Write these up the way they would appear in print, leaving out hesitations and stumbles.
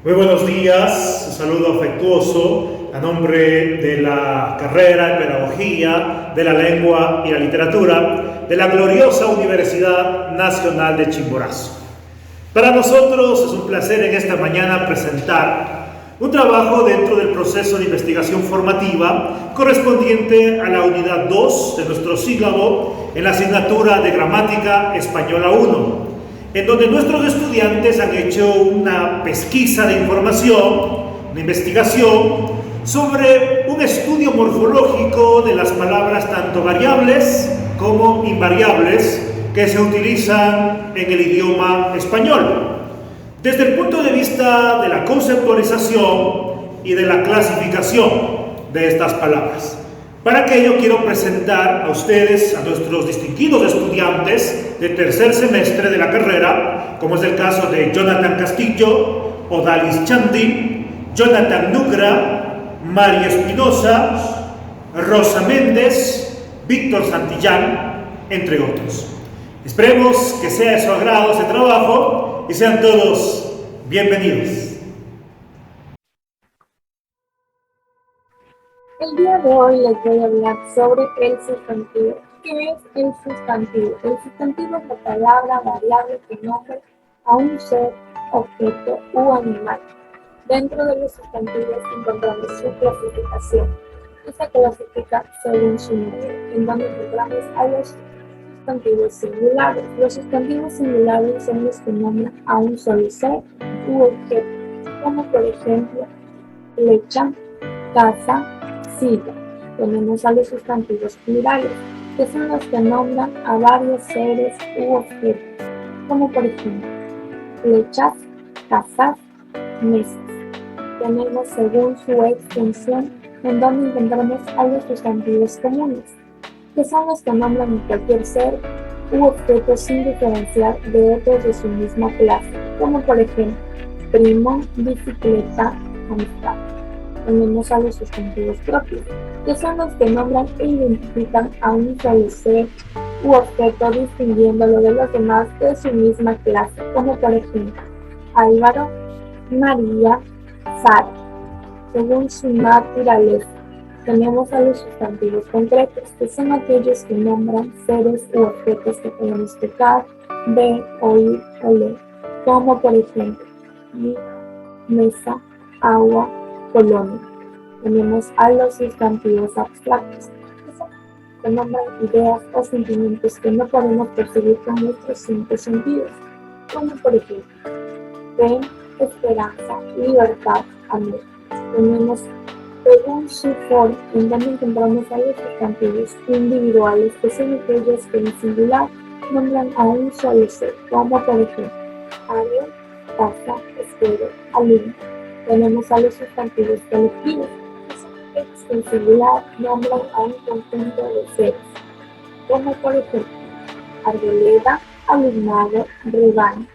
Muy buenos días, un saludo afectuoso a nombre de la carrera de Pedagogía de la Lengua y la Literatura de la gloriosa Universidad Nacional de Chimborazo. Para nosotros es un placer en esta mañana presentar un trabajo dentro del proceso de investigación formativa correspondiente a la unidad 2 de nuestro sílabo en la asignatura de Gramática Española 1, en donde nuestros estudiantes han hecho una pesquisa de información, una investigación sobre un estudio morfológico de las palabras tanto variables como invariables que se utilizan en el idioma español, desde el punto de vista de la conceptualización y de la clasificación de estas palabras. Para ello quiero presentar a ustedes, a nuestros distinguidos estudiantes de tercer semestre de la carrera, como es el caso de Jonathan Castillo, Odalis Chandi, Jonathan Nugra, María Espinosa, Rosa Méndez, Víctor Santillán, entre otros. Esperemos que sea de su agrado este trabajo y sean todos bienvenidos. El día de hoy les voy a hablar sobre el sustantivo. ¿Qué es el sustantivo? El sustantivo es la palabra variable que nombra a un ser, objeto u animal. Dentro de los sustantivos encontramos su clasificación. Esta clasifica según su número, en donde encontramos a los sustantivos singulares. Los sustantivos singulares son los que nombran a un solo ser u objeto, como por ejemplo flecha, casa, silla. Tenemos a los sustantivos plurales, que son los que nombran a varios seres u objetos, como por ejemplo flechas, casas, mesas. Tenemos según su extensión, en donde encontramos a los sustantivos comunes, que son los que nombran a cualquier ser u objeto sin diferenciar de otros de su misma clase, como por ejemplo primo, bicicleta, amistad. Tenemos a los sustantivos propios, que son los que nombran e identifican a un solo ser u objeto, distinguiéndolo de los demás de su misma clase, como por ejemplo Álvaro, María, Sara. Según su naturaleza, tenemos a los sustantivos concretos, que son aquellos que nombran seres u objetos que podemos tocar, ver, oír, oler, como por ejemplo mesa, agua, colonia. Tenemos a los sustantivos abstractos, que nombran ideas o sentimientos que no podemos percibir con nuestros cinco sentidos, como por ejemplo fe, esperanza, libertad, amor. Tenemos según su forma, en donde encontramos a los sustantivos individuales, que son aquellos que en singular nombran a un solo ser, como por ejemplo año, casa, escudo, alumno. Tenemos a los sustantivos colectivos, que son aquellos que en singular nombran a un conjunto de seres, como por ejemplo arboleda, alumnado, rebaño.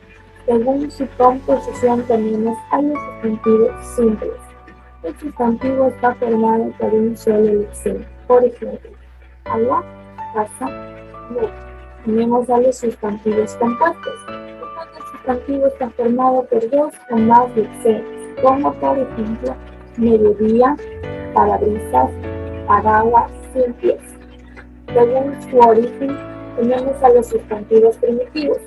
Según su composición tenemos a los sustantivos simples. El sustantivo está formado por un solo lexema, por ejemplo agua, casa, nube. Tenemos a los sustantivos compuestos. El sustantivo está formado por dos o más lexemas, como por ejemplo mediodía, parabrisas, paraguas, sin pies. Según su origen, tenemos a los sustantivos primitivos.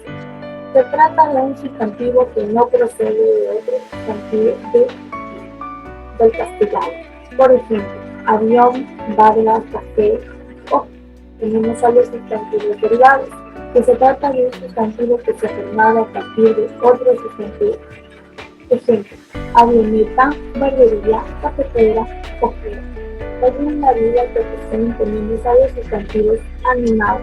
Se trata de un sustantivo que no procede de otro sustantivo del castellano. Por ejemplo, avión, barra, café, o tenemos a los sustantivos derivados, que se trata de un sustantivo que se ha formado a partir de otro sustantivo. Ejemplo, avioneta, barbería, cafetera, ojera. Según la vida que poseen, tenemos a los sustantivos animados,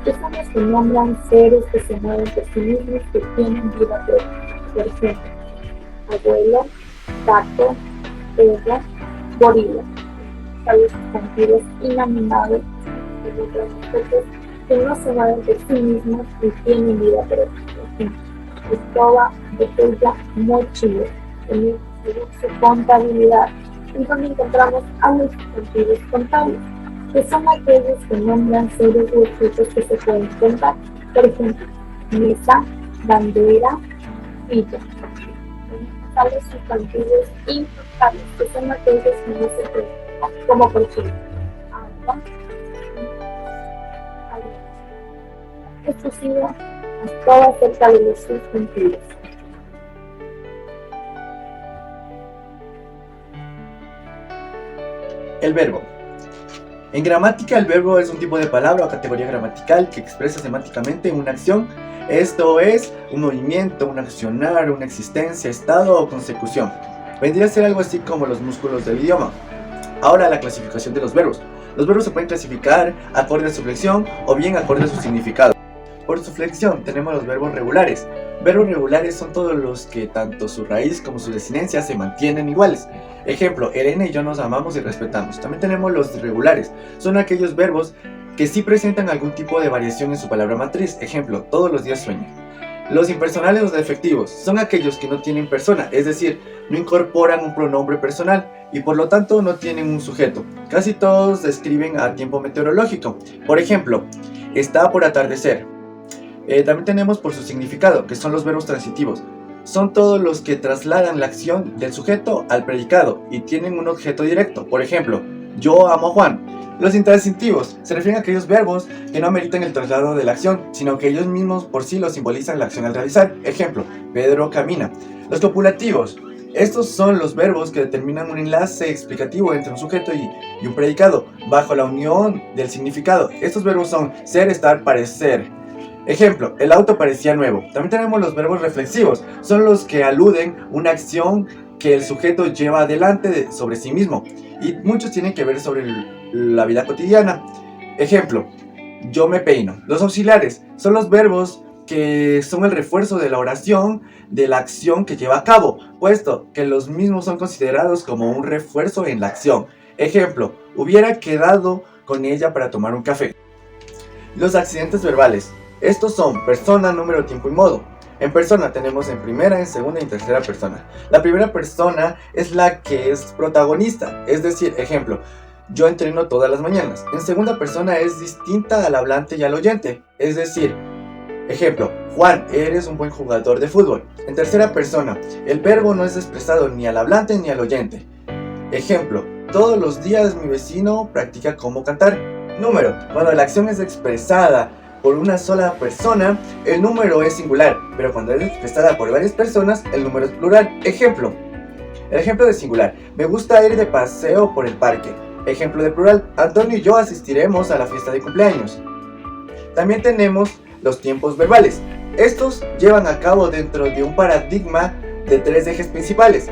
que son los que nombran seres que se mueven por sí mismos, que tienen vida propia. Por ejemplo, abuelo, gato, perro, gorila. A los sustantivos inanimados, que nombran objetos que no se mueven por sí mismos y tienen vida propia. Por ejemplo, escoba, botella, mochila. Según su contabilidad, en donde encontramos a los sustantivos contables, que son aquellos que nombran seres u objetos que se pueden contar. Por ejemplo, mesa, bandera, silla. a los sustantivos implicables, que son aquellos que no se pueden, como por ejemplo, agua, agua. Esto ha sido todo acerca de los sustantivos. El verbo. En gramática, el verbo es un tipo de palabra o categoría gramatical que expresa semánticamente una acción. Esto es un movimiento, un accionar, una existencia, estado o consecución. Vendría a ser algo así como los músculos del idioma. Ahora, la clasificación de los verbos. Los verbos se pueden clasificar acorde a su flexión o bien acorde a su significado. Por su flexión tenemos los verbos regulares. Verbos regulares son todos los que tanto su raíz como su desinencia se mantienen iguales. Ejemplo, Elena y yo nos amamos y respetamos. También tenemos los irregulares. Son aquellos verbos que sí presentan algún tipo de variación en su palabra matriz. Ejemplo, todos los días sueño. Los impersonales o defectivos son aquellos que no tienen persona, es decir, no incorporan un pronombre personal y por lo tanto no tienen un sujeto. Casi todos describen a tiempo meteorológico. Por ejemplo, está por atardecer. También tenemos por su significado, que son los verbos transitivos. Son todos los que trasladan la acción del sujeto al predicado y tienen un objeto directo. Por ejemplo, yo amo a Juan. Los intransitivos se refieren a aquellos verbos que no ameritan el traslado de la acción, sino que ellos mismos por sí lo simbolizan la acción al realizar. Ejemplo, Pedro camina. Los copulativos. Estos son los verbos que determinan un enlace explicativo entre un sujeto y un predicado, bajo la unión del significado. Estos verbos son ser, estar, parecer. Ejemplo, el auto parecía nuevo. También tenemos los verbos reflexivos. Son los que aluden una acción que el sujeto lleva adelante sobre sí mismo. Y muchos tienen que ver sobre la vida cotidiana. Ejemplo, yo me peino. Los auxiliares son los verbos que son el refuerzo de la oración de la acción que lleva a cabo, puesto que los mismos son considerados como un refuerzo en la acción. Ejemplo, hubiera quedado con ella para tomar un café. Los accidentes verbales. Estos son persona, número, tiempo y modo. En persona tenemos en primera, en segunda y en tercera persona. La primera persona es la que es protagonista, es decir, ejemplo, yo entreno todas las mañanas. En segunda persona es distinta al hablante y al oyente, es decir, ejemplo, Juan, eres un buen jugador de fútbol. En tercera persona, el verbo no es expresado ni al hablante ni al oyente. Ejemplo, todos los días mi vecino practica cómo cantar. Número, cuando la acción es expresada por una sola persona, el número es singular, pero cuando es expresada por varias personas, el número es plural. Ejemplo, el ejemplo de singular, me gusta ir de paseo por el parque. Ejemplo de plural, Antonio y yo asistiremos a la fiesta de cumpleaños. También tenemos los tiempos verbales. Estos llevan a cabo dentro de un paradigma de tres ejes principales.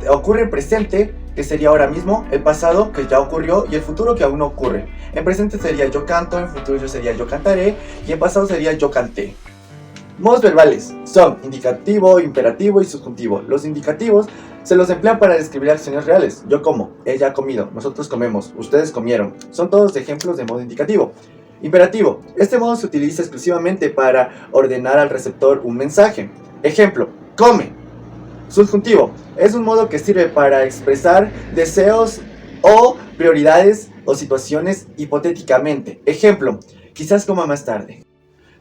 Ocurre en presente, que sería ahora mismo, el pasado, que ya ocurrió, y el futuro, que aún no ocurre. En presente sería yo canto, en futuro yo sería yo cantaré, y en pasado sería yo canté. Modos verbales son indicativo, imperativo y subjuntivo. Los indicativos se los emplean para describir acciones reales. Yo como, ella ha comido, nosotros comemos, ustedes comieron. Son todos ejemplos de modo indicativo. Imperativo. Este modo se utiliza exclusivamente para ordenar al receptor un mensaje. Ejemplo, come. Subjuntivo. Es un modo que sirve para expresar deseos o prioridades o situaciones hipotéticamente. Ejemplo, quizás coma más tarde.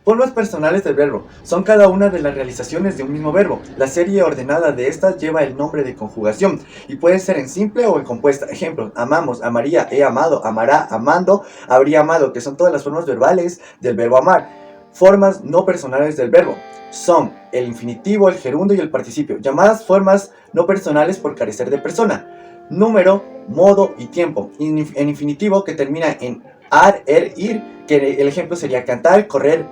Formas personales del verbo. Son cada una de las realizaciones de un mismo verbo. La serie ordenada de estas lleva el nombre de conjugación y puede ser en simple o en compuesta. Ejemplo, amamos, amaría, he amado, amará, amando, habría amado, que son todas las formas verbales del verbo amar. Formas no personales del verbo son el infinitivo, el gerundio y el participio, llamadas formas no personales por carecer de persona. Número, modo y tiempo. En infinitivo, que termina en ar, er, ir, que el ejemplo sería cantar, correr,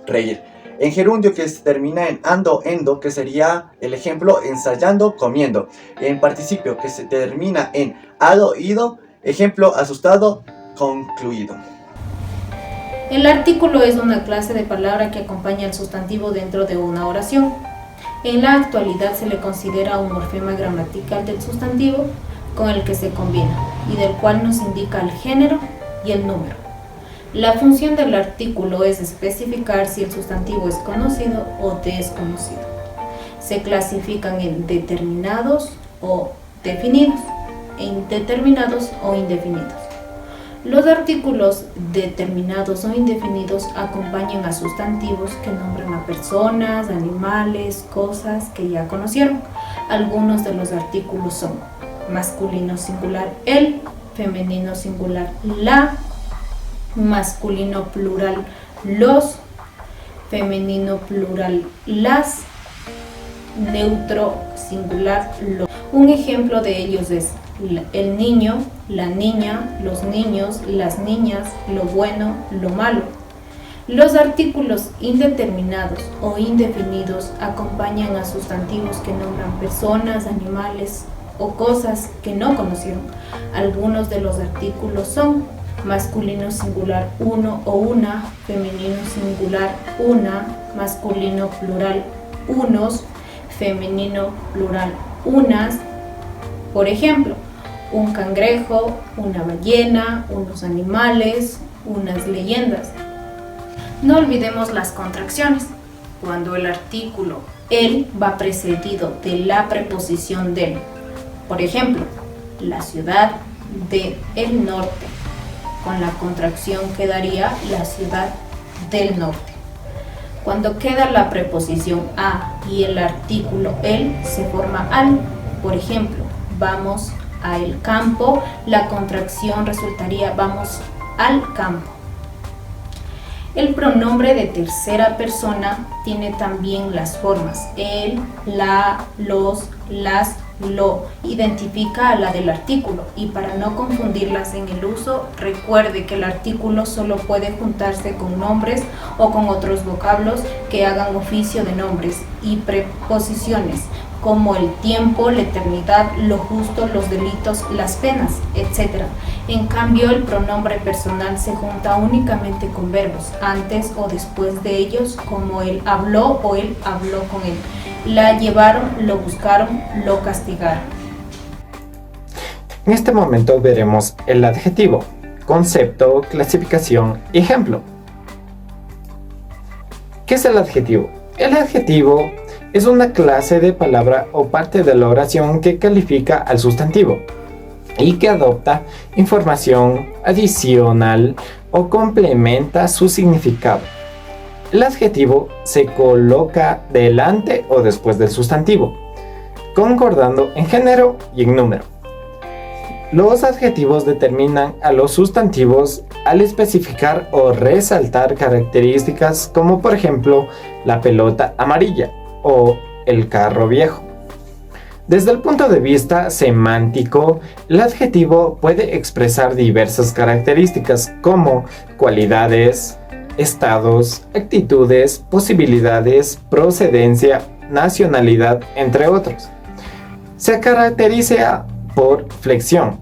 reír. En gerundio, que termina en ando, endo, que sería el ejemplo ensayando, comiendo. En participio, que se termina en ado, ido, ejemplo asustado, concluido. El artículo es una clase de palabra que acompaña al sustantivo dentro de una oración. En la actualidad se le considera un morfema gramatical del sustantivo con el que se combina y del cual nos indica el género y el número. La función del artículo es especificar si el sustantivo es conocido o desconocido. Se clasifican en determinados o definidos, e indeterminados o indefinidos. Los artículos determinados o indefinidos acompañan a sustantivos que nombran a personas, animales, cosas que ya conocieron. Algunos de los artículos son masculino singular el, femenino singular la, masculino plural los, femenino plural las, neutro singular los. Un ejemplo de ellos es el niño, la niña, los niños, las niñas, lo bueno, lo malo. Los artículos indeterminados o indefinidos acompañan a sustantivos que nombran personas, animales o cosas que no conocieron. Algunos de los artículos son masculino singular uno o una, femenino singular una, masculino plural unos, femenino plural unas. Por ejemplo, un cangrejo, una ballena, unos animales, unas leyendas. No olvidemos las contracciones. Cuando el artículo el va precedido de la preposición del. Por ejemplo, la ciudad del norte. Con la contracción quedaría la ciudad del norte. Cuando queda la preposición a y el artículo el, se forma al. Por ejemplo, vamos al campo, la contracción resultaría vamos al campo. El pronombre de tercera persona tiene también las formas el, la, los, las, lo. Identifica a la del artículo y para no confundirlas en el uso, recuerde que el artículo solo puede juntarse con nombres o con otros vocablos que hagan oficio de nombres y preposiciones, como el tiempo, la eternidad, lo justo, los delitos, las penas, etc. En cambio, el pronombre personal se junta únicamente con verbos, antes o después de ellos, como él habló o él habló con él. La llevaron, lo buscaron, lo castigaron. En este momento veremos el adjetivo, concepto, clasificación y ejemplo. ¿Qué es el adjetivo? El adjetivo es una clase de palabra o parte de la oración que califica al sustantivo y que adopta información adicional o complementa su significado. El adjetivo se coloca delante o después del sustantivo, concordando en género y en número. Los adjetivos determinan a los sustantivos al especificar o resaltar características como por ejemplo la pelota amarilla o el carro viejo. Desde el punto de vista semántico, el adjetivo puede expresar diversas características como cualidades, estados, actitudes, posibilidades, procedencia, nacionalidad, entre otros. Se caracteriza por flexión,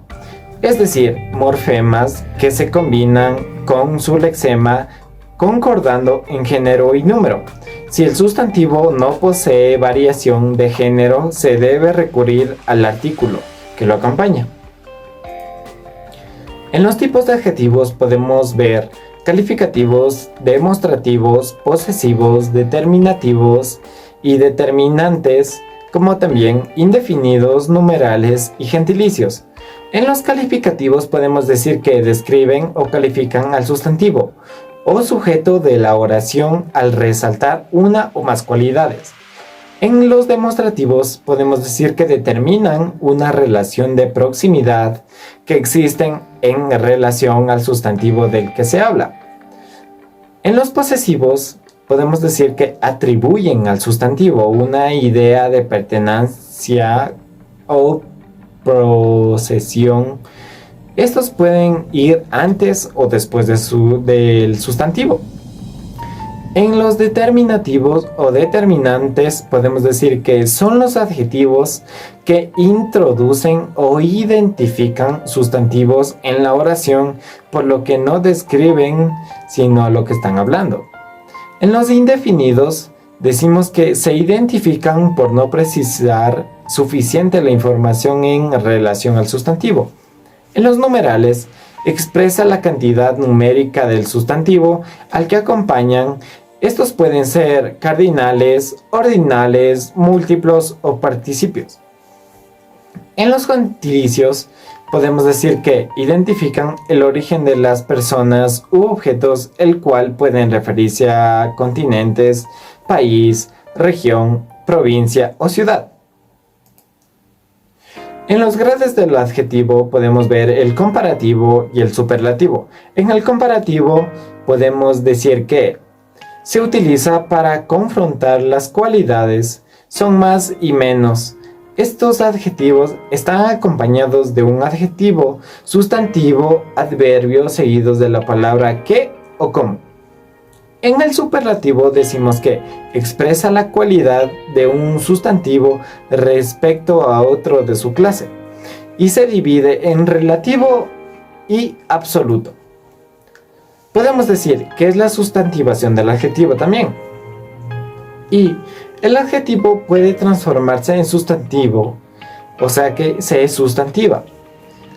es decir, morfemas que se combinan con su lexema concordando en género y número. Si el sustantivo no posee variación de género, se debe recurrir al artículo que lo acompaña. En los tipos de adjetivos podemos ver calificativos, demostrativos, posesivos, determinativos y determinantes, como también indefinidos, numerales y gentilicios. En los calificativos podemos decir que describen o califican al sustantivo o sujeto de la oración al resaltar una o más cualidades. En los demostrativos podemos decir que determinan una relación de proximidad que existen en relación al sustantivo del que se habla. En los posesivos podemos decir que atribuyen al sustantivo una idea de pertenencia o posesión. Estos pueden ir antes o después del sustantivo. En los determinativos o determinantes podemos decir que son los adjetivos que introducen o identifican sustantivos en la oración, por lo que no describen sino lo que están hablando. En los indefinidos decimos que se identifican por no precisar suficiente la información en relación al sustantivo. En los numerales expresa la cantidad numérica del sustantivo al que acompañan. Estos pueden ser cardinales, ordinales, múltiplos o participios. En los gentilicios podemos decir que identifican el origen de las personas u objetos, el cual pueden referirse a continentes, país, región, provincia o ciudad. En los grados del adjetivo podemos ver el comparativo y el superlativo. En el comparativo podemos decir que se utiliza para confrontar las cualidades, son más y menos. Estos adjetivos están acompañados de un adjetivo, sustantivo, adverbio seguidos de la palabra que o como. En el superlativo decimos que expresa la cualidad de un sustantivo respecto a otro de su clase y se divide en relativo y absoluto. Podemos decir que es la sustantivación del adjetivo también. Y el adjetivo puede transformarse en sustantivo, o sea que se sustantiva.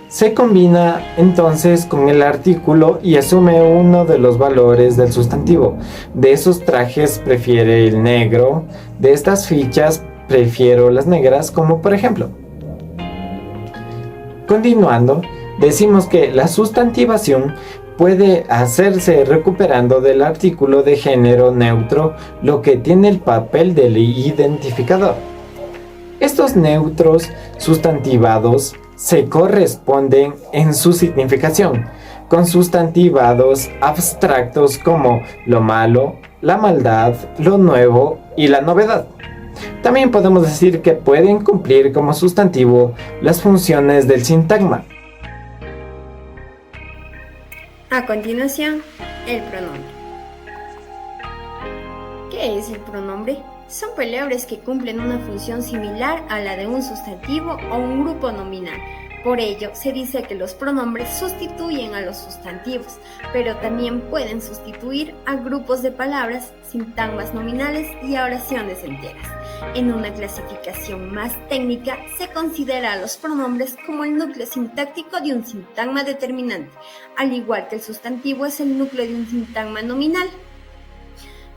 Se combina entonces con el artículo y asume uno de los valores del sustantivo. De esos trajes prefiere el negro, de estas fichas prefiero las negras, como por ejemplo. Continuando, decimos que la sustantivación puede hacerse recuperando del artículo de género neutro, lo que tiene el papel del identificador. Estos neutros sustantivados se corresponden en su significación con sustantivados abstractos como lo malo, la maldad, lo nuevo y la novedad. También podemos decir que pueden cumplir como sustantivo las funciones del sintagma. A continuación, el pronombre. ¿Qué es el pronombre? Son palabras que cumplen una función similar a la de un sustantivo o un grupo nominal. Por ello, se dice que los pronombres sustituyen a los sustantivos, pero también pueden sustituir a grupos de palabras, sintagmas nominales y a oraciones enteras. En una clasificación más técnica, se considera a los pronombres como el núcleo sintáctico de un sintagma determinante, al igual que el sustantivo es el núcleo de un sintagma nominal.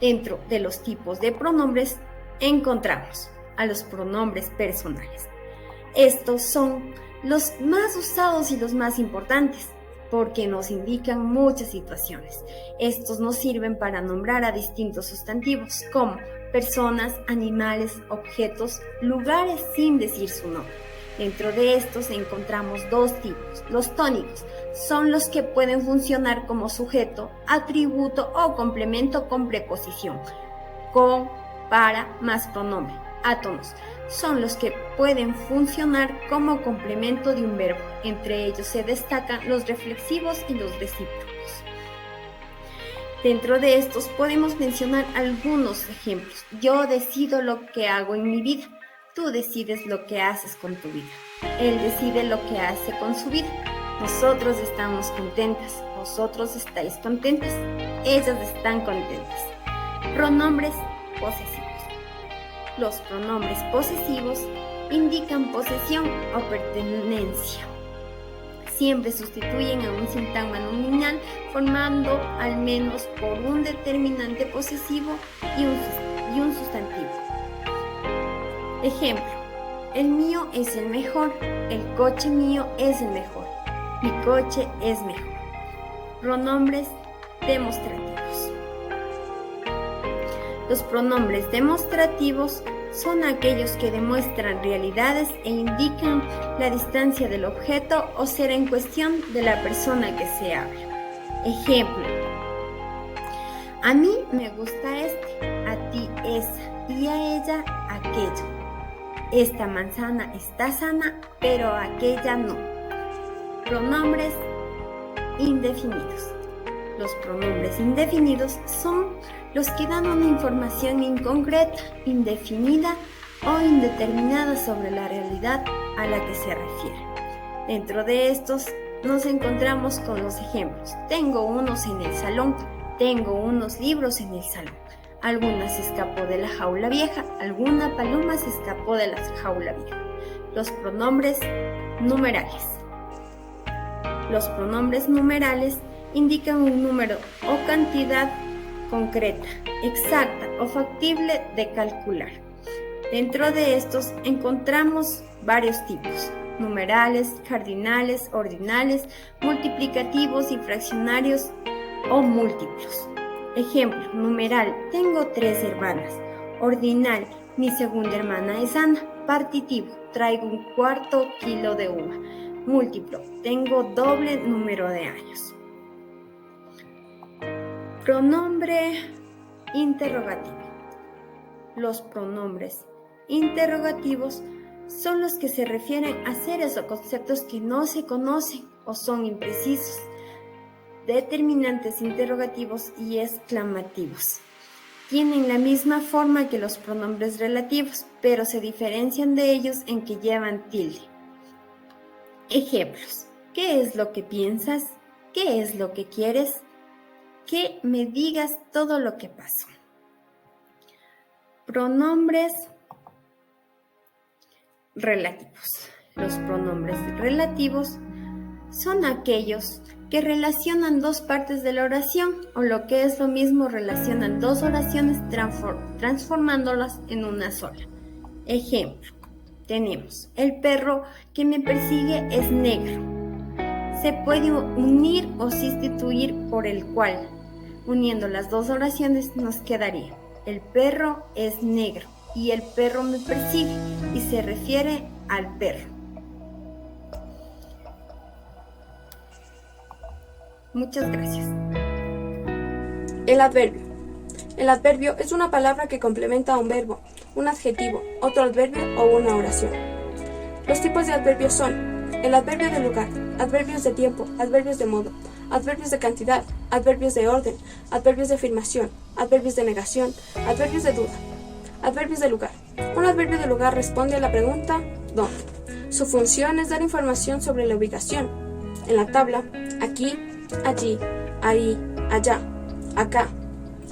Dentro de los tipos de pronombres encontramos a los pronombres personales. Estos son los más usados y los más importantes, porque nos indican muchas situaciones. Estos nos sirven para nombrar a distintos sustantivos, como personas, animales, objetos, lugares sin decir su nombre. Dentro de estos encontramos dos tipos. Los tónicos son los que pueden funcionar como sujeto, atributo o complemento con preposición, con, para, más pronombre. Átonos son los que pueden funcionar como complemento de un verbo. Entre ellos se destacan los reflexivos y los recíprocos. Dentro de estos podemos mencionar algunos ejemplos. Yo decido lo que hago en mi vida. Tú decides lo que haces con tu vida. Él decide lo que hace con su vida. Nosotros estamos contentas. Vosotros estáis contentas. Ellas están contentas. Pronombres posesivos. Los pronombres posesivos indican posesión o pertenencia. Siempre sustituyen a un sintagma nominal formando al menos por un determinante posesivo y un sustantivo. Ejemplo: el mío es el mejor, el coche mío es el mejor, mi coche es mejor. Pronombres demostrativos. Los pronombres demostrativos son aquellos que demuestran realidades e indican la distancia del objeto o ser en cuestión de la persona que se habla. Ejemplo: a mí me gusta este, a ti esa y a ella aquello. Esta manzana está sana, pero aquella no. Pronombres indefinidos. Los pronombres indefinidos son los que dan una información inconcreta, indefinida o indeterminada sobre la realidad a la que se refiere. Dentro de estos nos encontramos con los ejemplos: tengo unos en el salón, tengo unos libros en el salón, alguna se escapó de la jaula vieja, alguna paloma se escapó de la jaula vieja. Los pronombres numerales. Los pronombres numerales indican un número o cantidad concreta, exacta o factible de calcular. Dentro de estos encontramos varios tipos: numerales, cardinales, ordinales, multiplicativos y fraccionarios o múltiplos. Ejemplo: numeral, tengo 3 hermanas. Ordinal, Mi segunda hermana es Ana. Partitivo, traigo 1/4 kilo de uva. Múltiplo, tengo doble número de años. Pronombre interrogativo. Los pronombres interrogativos son los que se refieren a seres o conceptos que no se conocen o son imprecisos, determinantes interrogativos y exclamativos. Tienen la misma forma que los pronombres relativos, pero se diferencian de ellos en que llevan tilde. Ejemplos. ¿Qué es lo que piensas? ¿Qué es lo que quieres? Que me digas todo lo que pasó. Pronombres relativos. Los pronombres relativos son aquellos que relacionan dos partes de la oración, o lo que es lo mismo, relacionan dos oraciones transformándolas en una sola. Ejemplo, tenemos: el perro que me persigue es negro. Se puede unir o sustituir por el cual. Uniendo las dos oraciones nos quedaría: el perro es negro y el perro me persigue, y se refiere al perro. Muchas gracias. El adverbio. El adverbio es una palabra que complementa a un verbo, un adjetivo, otro adverbio o una oración. Los tipos de adverbios son: el adverbio de lugar, adverbios de tiempo, adverbios de modo, adverbios de cantidad, adverbios de orden, adverbios de afirmación, adverbios de negación, adverbios de duda. Adverbios de lugar. Un adverbio de lugar responde a la pregunta ¿dónde? Su función es dar información sobre la ubicación. En la tabla, aquí, allí, ahí, allá, acá,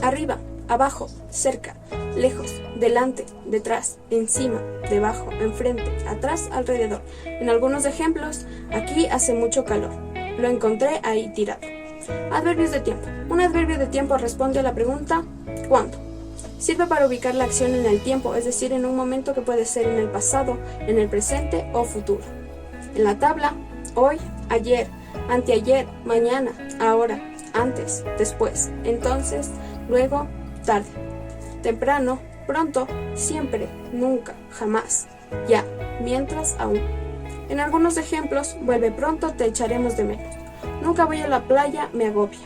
arriba, abajo, cerca, lejos, delante, detrás, encima, debajo, enfrente, atrás, alrededor. En algunos ejemplos, aquí hace mucho calor. Lo encontré ahí tirado. Adverbios de tiempo. Un adverbio de tiempo responde a la pregunta ¿cuándo? Sirve para ubicar la acción en el tiempo, es decir, en un momento que puede ser en el pasado, en el presente o futuro. En la tabla, hoy, ayer, anteayer, mañana, ahora, antes, después, entonces, luego, tarde, temprano, pronto, siempre, nunca, jamás, ya, mientras, aún. En algunos ejemplos, vuelve pronto, te echaremos de menos. Nunca voy a la playa, me agobia.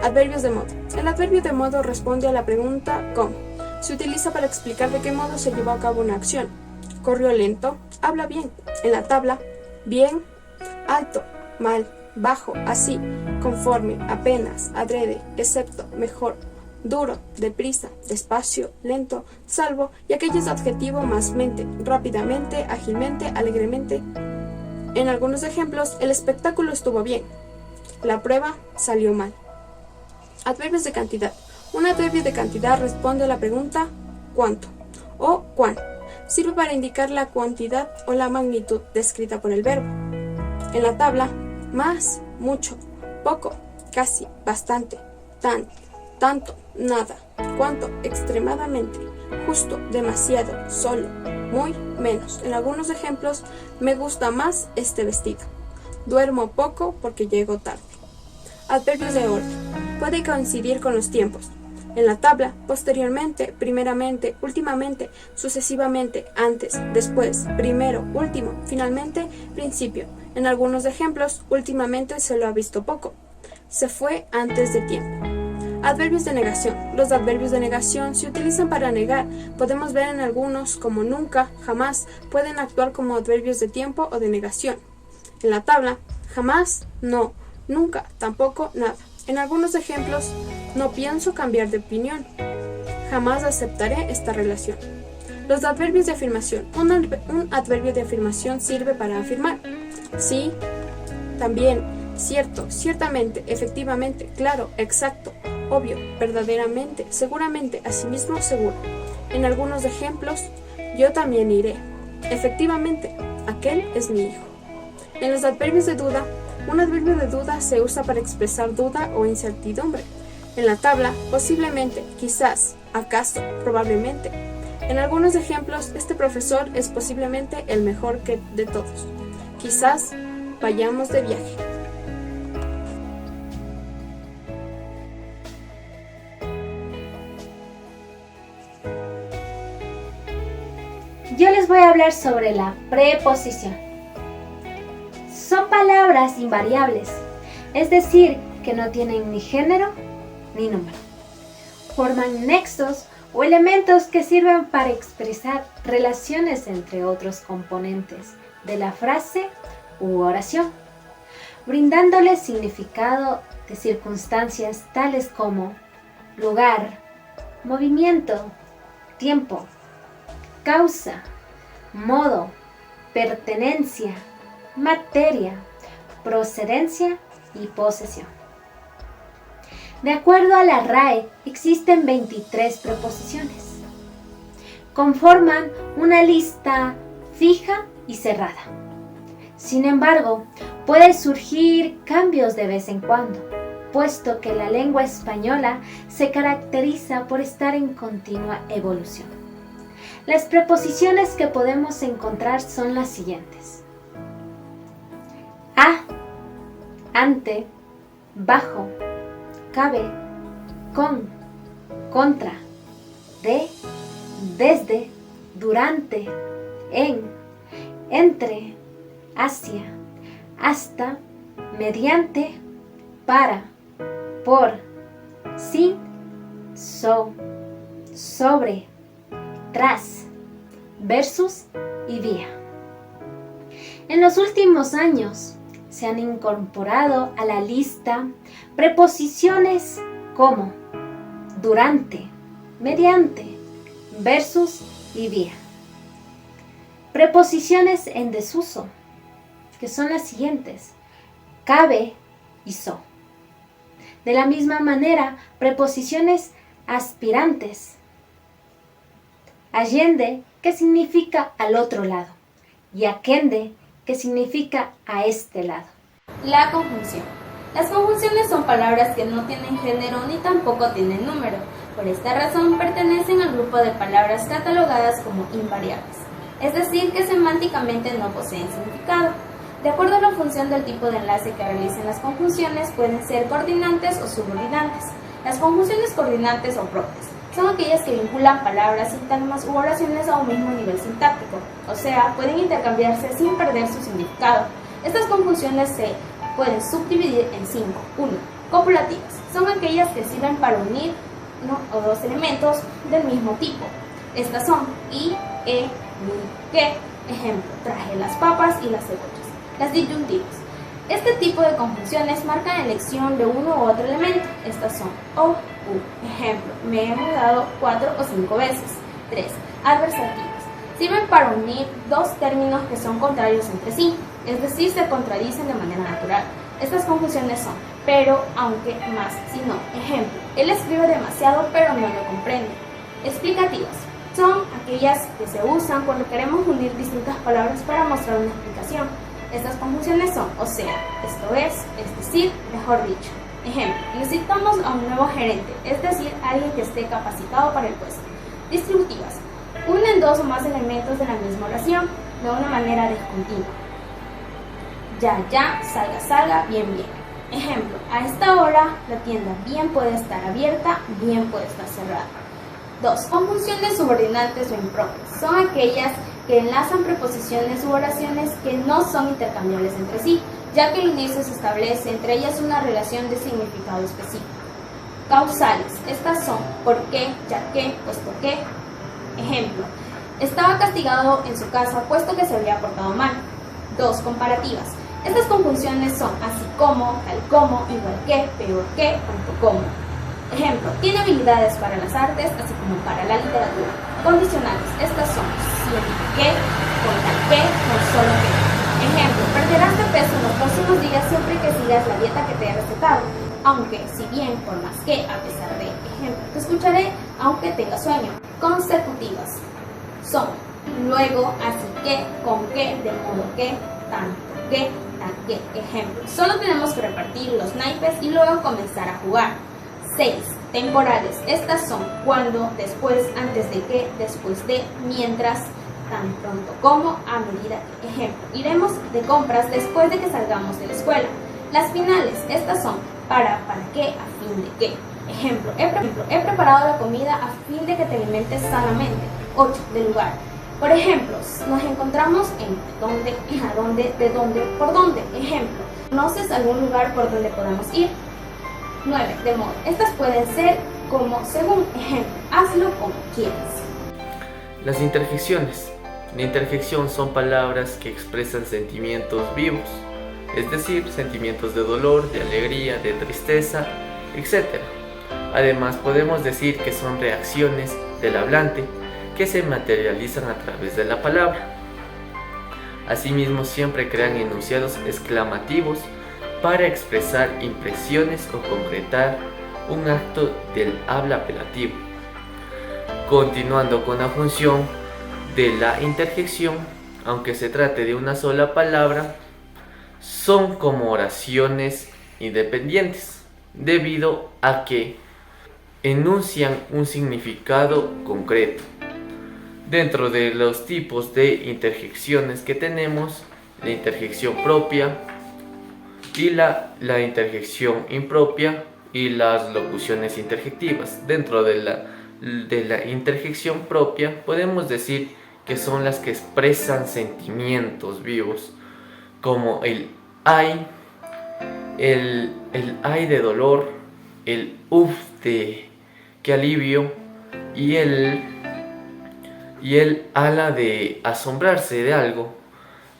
Adverbios de modo. El adverbio de modo responde a la pregunta ¿cómo? Se utiliza para explicar de qué modo se llevó a cabo una acción. Corrió lento, habla bien. En la tabla, bien, alto, mal, bajo, así, conforme, apenas, adrede, excepto, mejor, duro, deprisa, despacio, lento, salvo y aquellos adjetivos más mente, rápidamente, ágilmente, alegremente. En algunos ejemplos, el espectáculo estuvo bien. La prueba salió mal. Adverbios de cantidad. Un adverbio de cantidad responde a la pregunta ¿cuánto? O ¿cuán? Sirve para indicar la cantidad o la magnitud descrita por el verbo. En la tabla, más, mucho, poco, casi, bastante, tan, tanto, nada, cuánto, extremadamente, justo, demasiado, solo, muy, menos. En algunos ejemplos, me gusta más este vestido. Duermo poco porque llego tarde. Adverbios de orden. Puede coincidir con los tiempos. En la tabla, posteriormente, primeramente, últimamente, sucesivamente, antes, después, primero, último, finalmente, principio. En algunos ejemplos, últimamente se lo ha visto poco. Se fue antes de tiempo. Adverbios de negación. Los adverbios de negación se utilizan para negar. Podemos ver en algunos como nunca, jamás, pueden actuar como adverbios de tiempo o de negación. En la tabla, jamás, no, nunca, tampoco, nada. En algunos ejemplos, no pienso cambiar de opinión. Jamás aceptaré esta relación. Los adverbios de afirmación. Un adverbio de afirmación sirve para afirmar. Sí, también, cierto, ciertamente, efectivamente, claro, exacto, obvio, verdaderamente, seguramente, asimismo, seguro. En algunos ejemplos, yo también iré. Efectivamente, aquel es mi hijo. En los adverbios de duda, un adverbio de duda se usa para expresar duda o incertidumbre. En la tabla, posiblemente, quizás, acaso, probablemente. En algunos ejemplos, este profesor es posiblemente el mejor de todos. Quizás vayamos de viaje. yo les voy a hablar sobre la preposición. Son palabras invariables, es decir, que no tienen ni género ni número. Forman nexos o elementos que sirven para expresar relaciones entre otros componentes de la frase u oración, brindándole significado de circunstancias tales como lugar, movimiento, tiempo, causa, modo, pertenencia, materia, procedencia y posesión. De acuerdo a la RAE, existen 23 preposiciones. Conforman una lista fija y cerrada. Sin embargo, pueden surgir cambios de vez en cuando, puesto que la lengua española se caracteriza por estar en continua evolución. Las preposiciones que podemos encontrar son las siguientes: a, ante, bajo, cabe, con, contra, de, desde, durante, en, entre, hacia, hasta, mediante, para, por, sin, so, sobre, tras, versus y vía. En los últimos años se han incorporado a la lista preposiciones como durante, mediante, versus y vía. Preposiciones en desuso, que son las siguientes: cabe y so. De la misma manera, preposiciones aspirantes: allende, que significa al otro lado, y aquende, que significa a este lado. La conjunción. Las conjunciones son palabras que no tienen género ni tampoco tienen número. Por esta razón pertenecen al grupo de palabras catalogadas como invariables, es decir, que semánticamente no poseen significado. De acuerdo a la función del tipo de enlace que realicen las conjunciones, pueden ser coordinantes o subordinantes. Las conjunciones coordinantes o propias son aquellas que vinculan palabras, sintagmas u oraciones a un mismo nivel sintáctico, o sea, pueden intercambiarse sin perder su significado. Estas conjunciones se pueden subdividir en 5. 1. Copulativas. Son aquellas que sirven para unir uno o dos elementos del mismo tipo. Estas son y, ni, que. Ejemplo, traje las papas y las cebollas. Las disyuntivas. Este tipo de conjunciones marcan la elección de uno u otro elemento. Estas son o, u. Ejemplo, me he mudado 4 o 5 veces. 3. Adversativas. Sirven para unir dos términos que son contrarios entre sí, es decir, se contradicen de manera natural. Estas conjunciones son pero, aunque, más, si no. Ejemplo, él escribe demasiado pero no lo comprende. Explicativas. Son aquellas que se usan cuando queremos unir distintas palabras para mostrar una explicación. Estas conjunciones son o sea, esto es decir, mejor dicho. Ejemplo, necesitamos a un nuevo gerente, es decir, alguien que esté capacitado para el puesto. Distributivas. Unen dos o más elementos de la misma oración de una manera discontinua. Ya, salga, bien. Ejemplo, a esta hora la tienda bien puede estar abierta, bien puede estar cerrada. 2. Conjunciones subordinantes o impropias. Son aquellas que enlazan preposiciones u oraciones que no son intercambiables entre sí, ya que al unirse se establece entre ellas una relación de significado específico. Causales. Estas son por qué, ya que, puesto que. Ejemplo, estaba castigado en su casa puesto que se había portado mal. 2. Comparativas. Estas conjunciones son así como, tal como, igual que, peor que, tanto como. Ejemplo, tiene habilidades para las artes, así como para la literatura. Condicionales. Estas son siempre que, con tal que, con solo que. Ejemplo, perderás de peso en los próximos días siempre que sigas la dieta que te he recetado. Aunque, si bien, por más que, a pesar de. Ejemplo, te escucharé aunque tenga sueño. Consecutivas. Son luego, así que, con que, de modo que, tanto que, tal que. Ejemplo, solo tenemos que repartir los naipes y luego comenzar a jugar. 6. Temporales. Estas son cuando, después, antes de que, después de, mientras, tan pronto como, a medida que. Ejemplo, iremos de compras después de que salgamos de la escuela. Las finales. Estas son para qué, a fin de qué. Ejemplo, he preparado la comida a fin de que te alimentes sanamente. 8. De lugar. Por ejemplo, nos encontramos en dónde, a dónde, de dónde, por dónde. Ejemplo, ¿conoces algún lugar por donde podamos ir? 9. De modo. Estas pueden ser como según. Ejemplo, hazlo como quieras. Las interjecciones. La interjección son palabras que expresan sentimientos vivos, es decir, sentimientos de dolor, de alegría, de tristeza, etc. Además, podemos decir que son reacciones del hablante que se materializan a través de la palabra. Asimismo, siempre crean enunciados exclamativos para expresar impresiones o concretar un acto del habla apelativo. Continuando con la función de la interjección, aunque se trate de una sola palabra, son como oraciones independientes, debido a que enuncian un significado concreto. Dentro de los tipos de interjecciones que tenemos, la interjección propia y la interjección impropia y las locuciones interjectivas. Dentro de la interjección propia podemos decir que son las que expresan sentimientos vivos, como el ay, el ay de dolor, el uf de qué alivio y el ala de asombrarse de algo.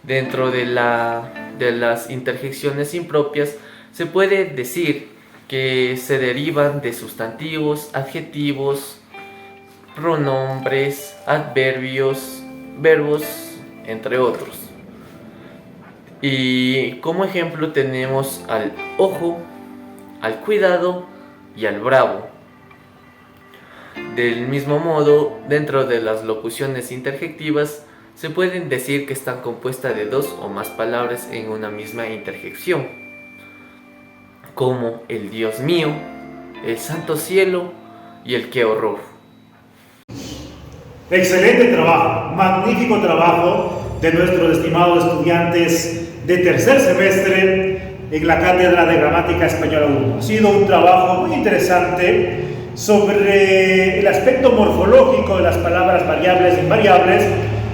Dentro de las interjecciones impropias se puede decir que se derivan de sustantivos, adjetivos, pronombres, adverbios, verbos, entre otros. Y como ejemplo tenemos al ojo, al cuidado y al bravo. Del mismo modo, dentro de las locuciones interjectivas se pueden decir que están compuestas de dos o más palabras en una misma interjección, como el Dios mío, el santo cielo y el qué horror. Excelente trabajo, magnífico trabajo de nuestros estimados estudiantes de tercer semestre en la Cátedra de Gramática Española 1. Ha sido un trabajo muy interesante sobre el aspecto morfológico de las palabras variables e invariables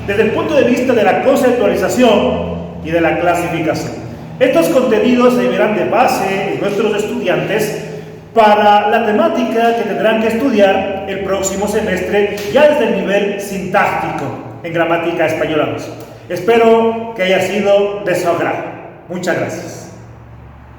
desde el punto de vista de la conceptualización y de la clasificación. Estos contenidos servirán de base en nuestros estudiantes para la temática que tendrán que estudiar el próximo semestre, ya desde el nivel sintáctico en Gramática Española 2. Espero que haya sido de su agrado. Muchas gracias.